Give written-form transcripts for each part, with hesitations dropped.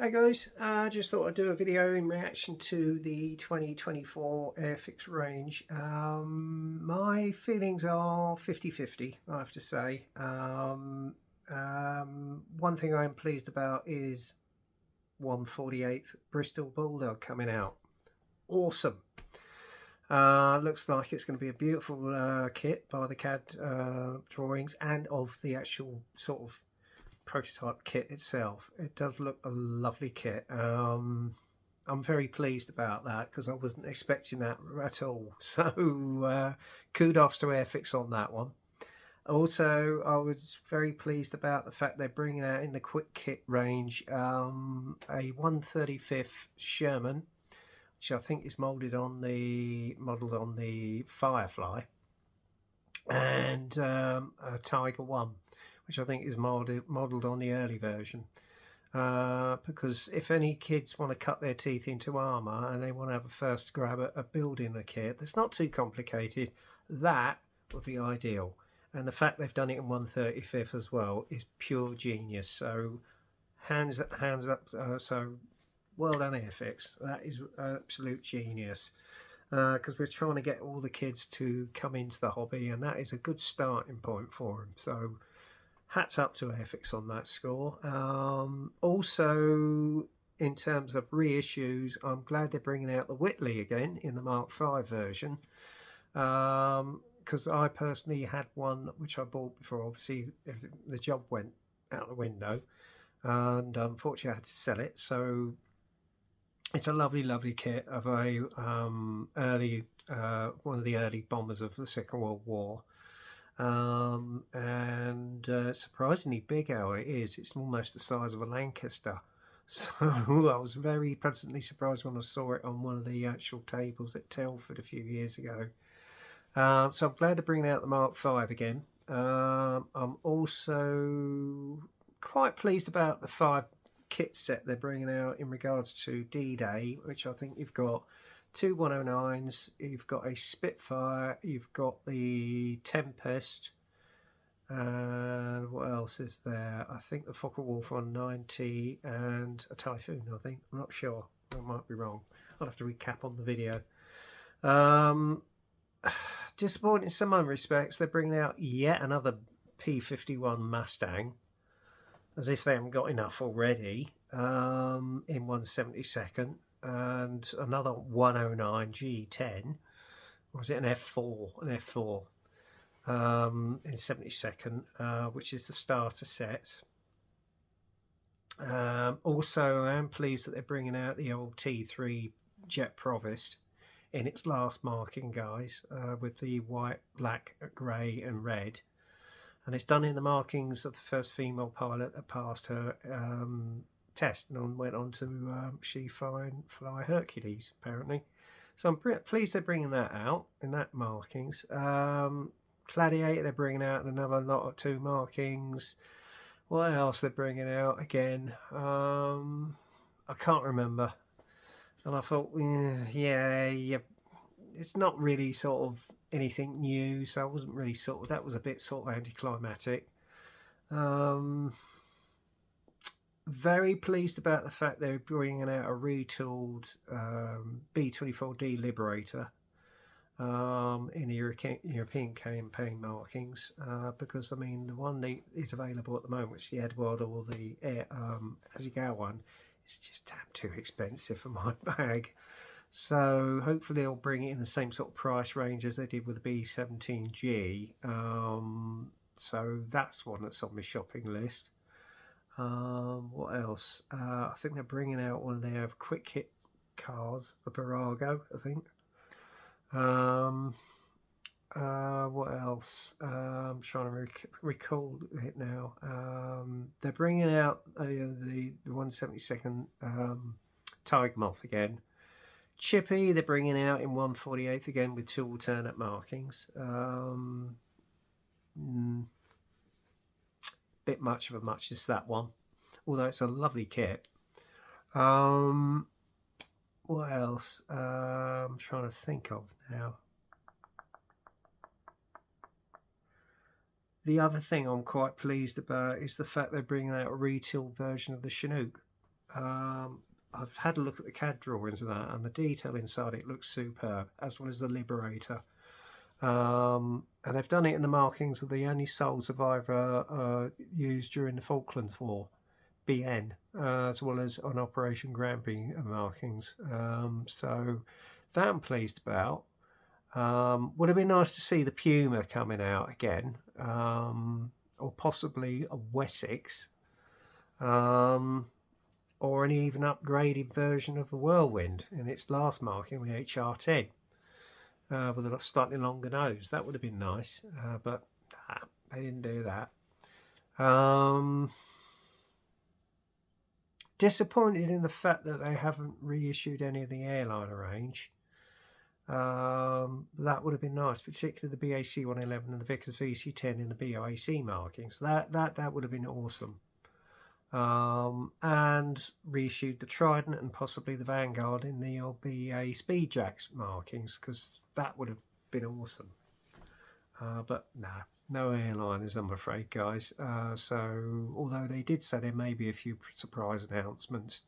Hey guys, just thought I'd do a video in reaction to the 2024 Airfix range. My feelings are 50-50, I have to say. One thing I'm pleased about is 1/48th Bristol Bulldog coming out. Awesome. Looks like it's going to be a beautiful kit by the CAD drawings and of the actual sort of prototype kit itself. It does look a lovely kit. I'm very pleased about that because I wasn't expecting that at all. So kudos to Airfix on that one. Also, I was very pleased about the fact they're bringing out in the quick kit range a 1/35th Sherman, which I think is modelled on the Firefly, and a Tiger 1, which I think is modelled on the early version. Because if any kids want to cut their teeth into armour and they want to have a first grab at building a kit that's not too complicated, that would be ideal. And the fact they've done it in 1/35th as well is pure genius. So hands up. So well done, Airfix. That is absolute genius. Because we're trying to get all the kids to come into the hobby, and that is a good starting point for them. So hats up to Airfix on that score. Also, in terms of reissues, I'm glad they're bringing out the Whitley again in the Mark V version. Because I personally had one which I bought before. Obviously, the job went out the window, and unfortunately I had to sell it. So it's a lovely kit of a early one of the early bombers of the Second World War. And surprisingly big how it is. It's almost the size of a Lancaster. So I was very pleasantly surprised when I saw it on one of the actual tables at Telford a few years ago. So I'm glad to bring out the Mark V again. I'm also quite pleased about the 5 kit set they're bringing out in regards to D-Day, which I think you've got 2 109s, you've got a Spitfire, you've got the Tempest, and what else is there? I think the Focke-Wulf 190 and a Typhoon, I think. I'm not sure. I might be wrong. I'll have to recap on the video. Disappointing in some other respects. They're bringing out yet another P51 Mustang, as if they haven't got enough already, in 1/72nd, and another 109 G10. Or was it an F4? An F4 in 72nd, which is the starter set. Also, I am pleased that they're bringing out the old T3 Jet Provost in its last marking, guys, with the white, black, grey and red. And it's done in the markings of the first female pilot that passed her test and went on to fly Hercules, apparently. So I'm pleased they're bringing that out in that markings. Gladiator, they're bringing out another lot of 2 markings. What else they're bringing out again? I can't remember. And I thought, yeah, it's not really sort of anything new, so I wasn't really that was a bit sort of anticlimactic. Very pleased about the fact they're bringing out a retooled B-24D Liberator in the European campaign markings, because I mean the one that is available at the moment, which is the Edward or the Hasegawa one, is just damn too expensive for my bag. So hopefully they'll bring it in the same sort of price range as they did with the B17G. So that's one that's on my shopping list. What else? I think they're bringing out one of their quick hit cars, a Barago, I think. What else? I'm trying to recall it now. They're bringing out the 1/72nd Tiger Moth again. Chippy, they're bringing out in 1/48th again with 2 alternate markings. Bit much of a muchness, that one, although it's a lovely kit. What else? I'm trying to think of now. The other thing I'm quite pleased about is the fact they're bringing out a retail version of the Chinook. I've had a look at the CAD drawings of that, and the detail inside it looks superb, as well as the Liberator. And they've done it in the markings of the only sole survivor used during the Falklands War, BN, as well as on Operation Granby markings. So that I'm pleased about. Would have been nice to see the Puma coming out again, or possibly a Wessex, or an even upgraded version of the Whirlwind in its last marking, the HR10, with a slightly longer nose. That would have been nice, but nah, they didn't do that. Disappointed in the fact that they haven't reissued any of the airliner range. That would have been nice, particularly the BAC 111 and the Vickers VC10 in the BOAC markings. That would have been awesome. And reissued the Trident and possibly the Vanguard in the LBA Speedjacks markings, because that would have been awesome. But no airliners, I'm afraid, guys. So although they did say there may be a few surprise announcements,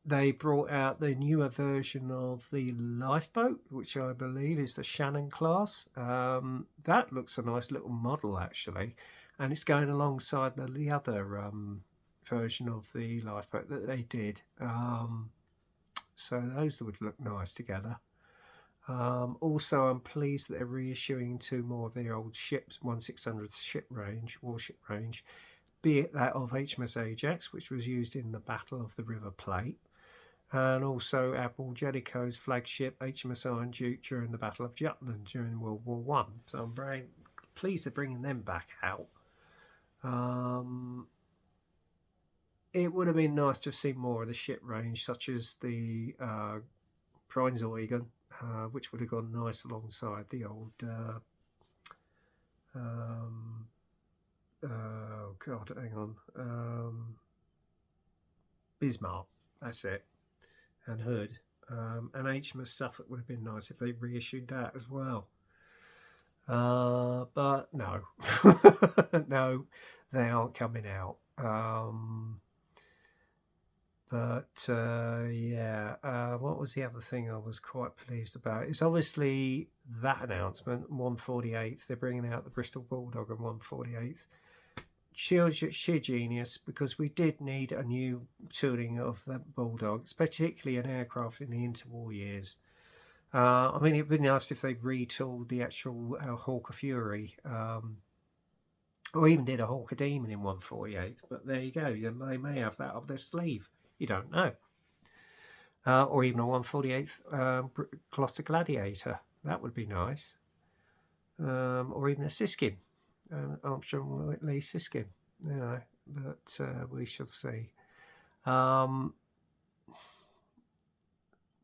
they brought out the newer version of the Lifeboat, which I believe is the Shannon class. That looks a nice little model, actually, and it's going alongside the other version of the Lifeboat that they did. So those would look nice together. Also, I'm pleased that they're reissuing 2 more of their old ships, 1600 ship range, warship range, be it that of HMS Ajax, which was used in the Battle of the River Plate, and also Admiral Jellicoe's flagship HMS Iron Duke during the Battle of Jutland during World War One. So I'm very pleased they're bringing them back out. It would have been nice to have seen more of the ship range, such as the Prinzeugen, which would have gone nice alongside the old oh god, hang on, Bismarck, that's it, and Hood, and HMS Suffolk would have been nice if they reissued that as well. But no, no, they aren't coming out. Yeah, what was the other thing I was quite pleased about? It's obviously that announcement, 148th. They're bringing out the Bristol Bulldog on 148th. Sheer genius, because we did need a new tooling of the Bulldog, particularly an aircraft in the interwar years. I mean, it'd be nice if they retooled the actual Hawker Fury, or even did a Hawker Demon in 148th. But there you go. They may have that up their sleeve. You don't know. Or even a 148th Gloucester Gladiator. That would be nice. Or even a Siskin. Armstrong Whitley Siskin. You know, but we shall see.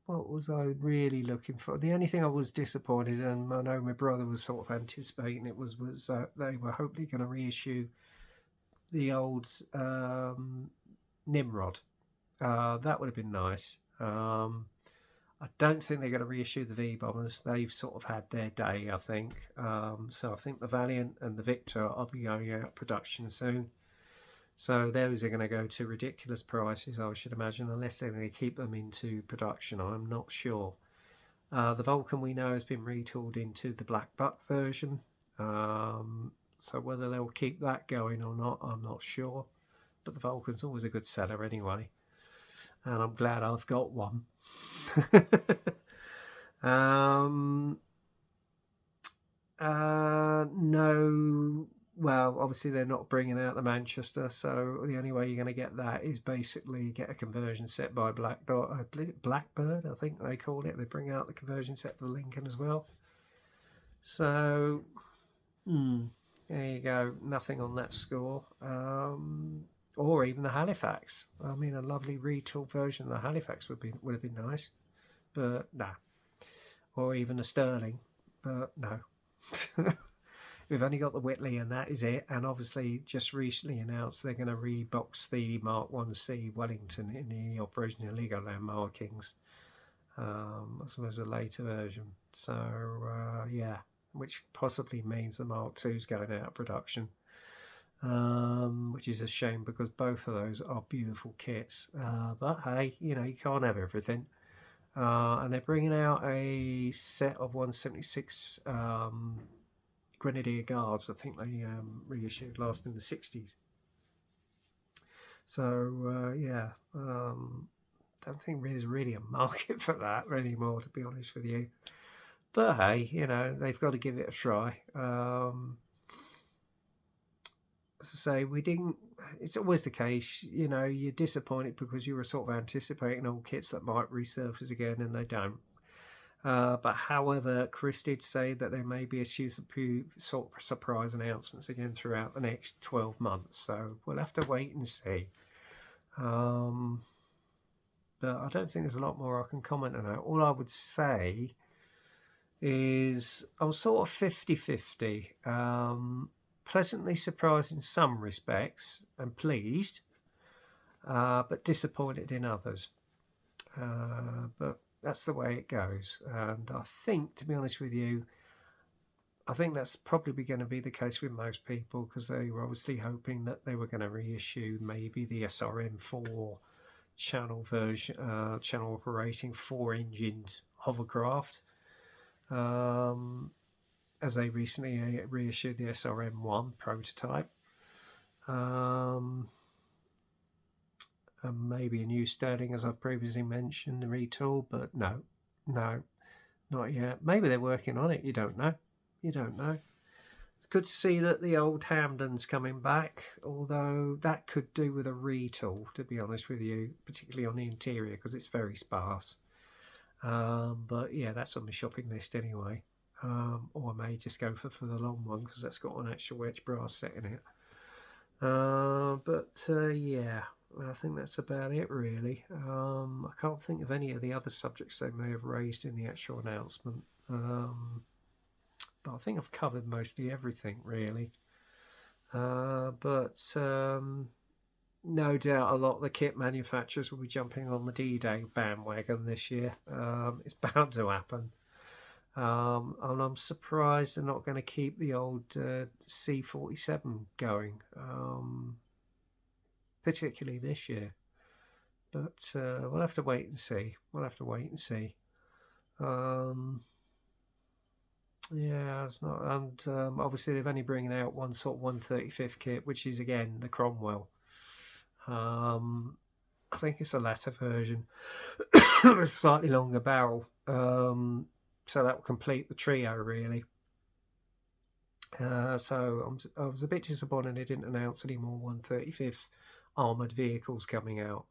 What was I really looking for? The only thing I was disappointed, and I know my brother was sort of anticipating it, was that they were hopefully going to reissue the old Nimrod. That would have been nice. I don't think they're going to reissue the V-bombers. They've sort of had their day, I think. So I think the Valiant and the Victor will be going out of production soon. So those are going to go to ridiculous prices, I should imagine, unless they're going to keep them into production. I'm not sure. The Vulcan we know has been retooled into the Black Buck version. So whether they'll keep that going or not, I'm not sure. But the Vulcan's always a good seller anyway. And I'm glad I've got one. No, well, obviously they're not bringing out the Manchester, so the only way you're going to get that is basically get a conversion set by Blackbird, I think they call it. They bring out the conversion set for the Lincoln as well. So, there you go. Nothing on that score. Or even the Halifax. I mean, a lovely retool version of the Halifax would have been nice, but nah. Or even a Sterling, but no. We've only got the Whitley, and that is it. And obviously, just recently announced they're going to rebox the Mark 1C Wellington in the Operation Heligoland markings, as well as a later version. So yeah, which possibly means the Mark II is going out of production. which is a shame because both of those are beautiful kits. But hey, you know, you can't have everything. And they're bringing out a set of 176 Grenadier Guards. I think they reissued last in the 60s. So yeah, don't think there's really a market for that anymore, to be honest with you. But hey, you know, they've got to give it a try. As I say, we didn't. It's always the case, you know. You're disappointed because you were sort of anticipating old kits that might resurface again, and they don't. But however, Chris did say that there may be a few sort of surprise announcements again throughout the next 12 months. So we'll have to wait and see. But I don't think there's a lot more I can comment on that. All I would say is I was sort of 50-50. Pleasantly surprised in some respects and pleased, but disappointed in others. But that's the way it goes. And I think, to be honest with you, I think that's probably going to be the case with most people, because they were obviously hoping that they were going to reissue maybe the SRM4 channel version, channel operating 4-engined hovercraft. As they recently reissued the SRM1 prototype. And maybe a new Sterling, as I previously mentioned, the retool, but no, not yet. Maybe they're working on it, you don't know. You don't know. It's good to see that the old Hamden's coming back, although that could do with a retool, to be honest with you, particularly on the interior, because it's very sparse. But yeah, that's on the shopping list anyway. Or I may just go for the long one, because that's got an actual edge brass set in it. Yeah, I think that's about it really. I can't think of any of the other subjects they may have raised in the actual announcement. But I think I've covered mostly everything really. No doubt a lot of the kit manufacturers will be jumping on the D-Day bandwagon this year. It's bound to happen. And I'm surprised they're not going to keep the old C-47 going, particularly this year. But we'll have to wait and see. Yeah, it's not. And obviously they're only bringing out one sort of 135th kit, which is again the Cromwell. I think it's a latter version, with a slightly longer barrel. So that will complete the trio, really. So I was a bit disappointed they didn't announce any more 135th armoured vehicles coming out,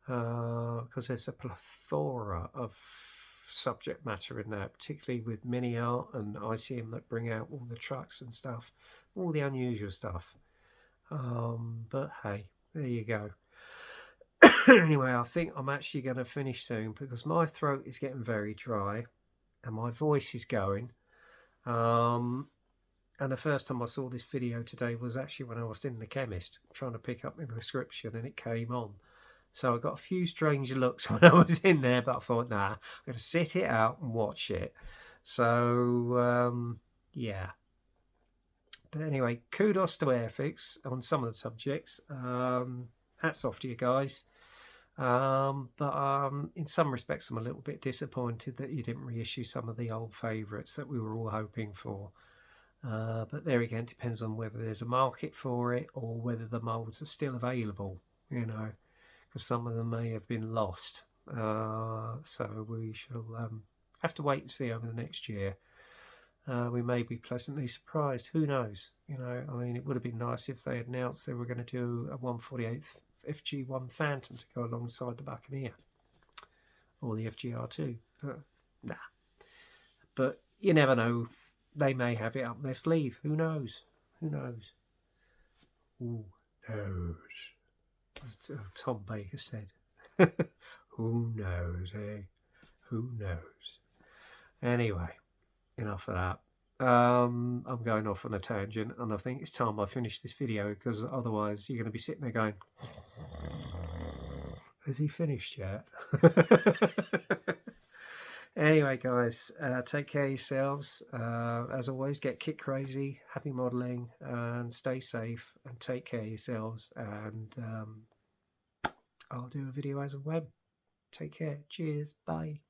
because there's a plethora of subject matter in there, particularly with Mini Art and ICM that bring out all the trucks and stuff, all the unusual stuff. But hey, there you go. Anyway, I think I'm actually going to finish soon, because my throat is getting very dry and my voice is going. And the first time I saw this video today was actually when I was in the chemist trying to pick up my prescription, and it came on. So I got a few strange looks when I was in there, but I thought, nah, I'm going to sit it out and watch it. So, yeah. But anyway, kudos to Airfix on some of the subjects. Hats off to you guys. But in some respects, I'm a little bit disappointed that you didn't reissue some of the old favourites that we were all hoping for. But there again, it depends on whether there's a market for it or whether the moulds are still available, you know, because some of them may have been lost. So we shall have to wait and see over the next year. We may be pleasantly surprised. Who knows? You know, I mean, it would have been nice if they had announced they were going to do a 148th FG1 Phantom to go alongside the Buccaneer or the FGR2. Nah. But you never know. They may have it up their sleeve. Who knows? Who knows? Who knows? As Tom Baker said. Who knows, eh? Who knows? Anyway, enough of that. I'm going off on a tangent, and I think it's time I finish this video, because otherwise you're going to be sitting there going, has he finished yet? Anyway, guys, take care of yourselves. As always, get kit crazy, happy modeling, and stay safe, and take care of yourselves. And I'll do a video as and when. Take care. Cheers. Bye.